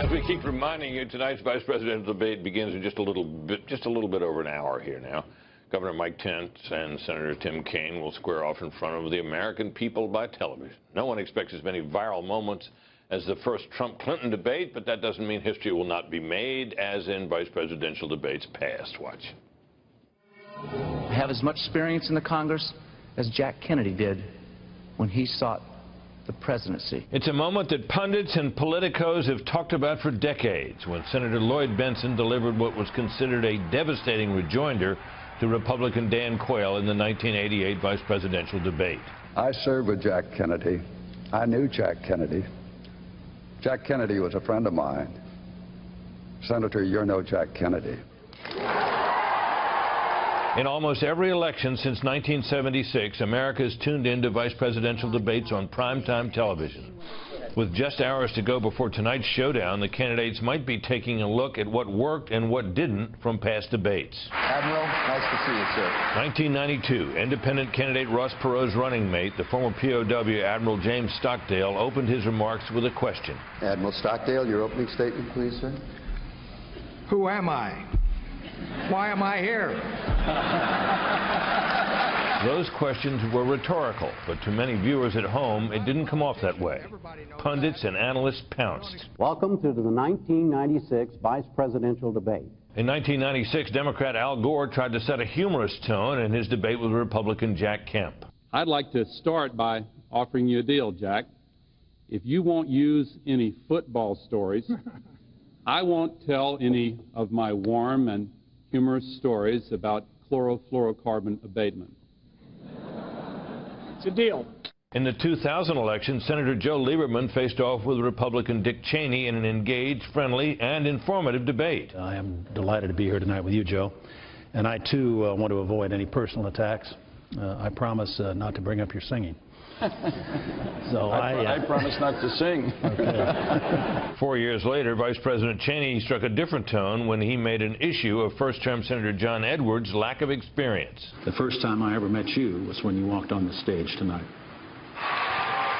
As we keep reminding you, tonight's vice presidential debate begins in just a little bit over an hour here now. Governor Mike Pence and Senator Tim Kaine will square off in front of the American people by television. No one expects as many viral moments as the first Trump-Clinton debate, but that doesn't mean history will not be made, as in vice presidential debates past. Watch. I have as much experience in the Congress as Jack Kennedy did when he sought the presidency. It's a moment that pundits and politicos have talked about for decades, when Senator Lloyd Bentsen delivered what was considered a devastating rejoinder to Republican Dan Quayle in the 1988 vice presidential debate. I served with Jack Kennedy. I knew Jack Kennedy. Jack Kennedy was a friend of mine. Senator, you're no Jack Kennedy. In almost every election since 1976, America has tuned in to vice presidential debates on primetime television. With just hours to go before tonight's showdown, the candidates might be taking a look at what worked and what didn't from past debates. Admiral, nice to see you, sir. 1992, independent candidate Ross Perot's running mate, the former POW Admiral James Stockdale, opened his remarks with a question. Admiral Stockdale, your opening statement, please, sir. Who am I? Why am I here? Those questions were rhetorical, but to many viewers at home, it didn't come off that way. Pundits and analysts pounced. Welcome to the 1996 vice presidential debate. In 1996, Democrat Al Gore tried to set a humorous tone in his debate with Republican Jack Kemp. I'd like to start by offering you a deal, Jack. If you won't use any football stories, I won't tell any of my warm and humorous stories about chlorofluorocarbon abatement. It's a deal. In the 2000 election, Senator Joe Lieberman faced off with Republican Dick Cheney in an engaged, friendly, and informative debate. I am delighted to be here tonight with you, Joe. And I, too, want to avoid any personal attacks. I promise not to bring up your singing. So I promise not to sing. Okay. 4 years later, Vice President Cheney struck a different tone when he made an issue of first-term Senator John Edwards' lack of experience. The first time I ever met you was when you walked on the stage tonight.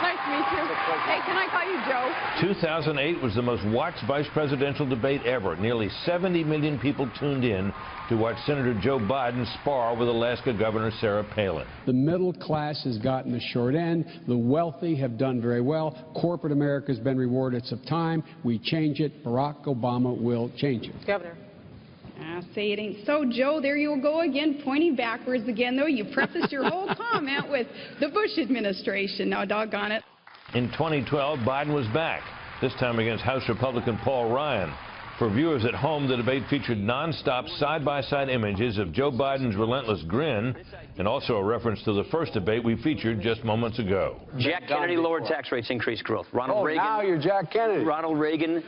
Nice to meet you. Hey, can I call you Joe? 2008 was the most watched vice presidential debate ever. Nearly 70 million people tuned in to watch Senator Joe Biden spar with Alaska Governor Sarah Palin. The middle class has gotten the short end. The wealthy have done very well. Corporate America has been rewarded some time. We change it. Barack Obama will change it. Governor. Say it ain't so, Joe. There you go again, pointing backwards again, though. You prefaced your whole comment with the Bush administration. Now, doggone it. In 2012, Biden was back, this time against House Republican Paul Ryan. For viewers at home, the debate featured nonstop side-by-side images of Joe Biden's relentless grin, and also a reference to the first debate we featured just moments ago. Jack Kennedy lowered tax rates, increased growth. Ronald Reagan. Now you're Jack Kennedy. Ronald Reagan.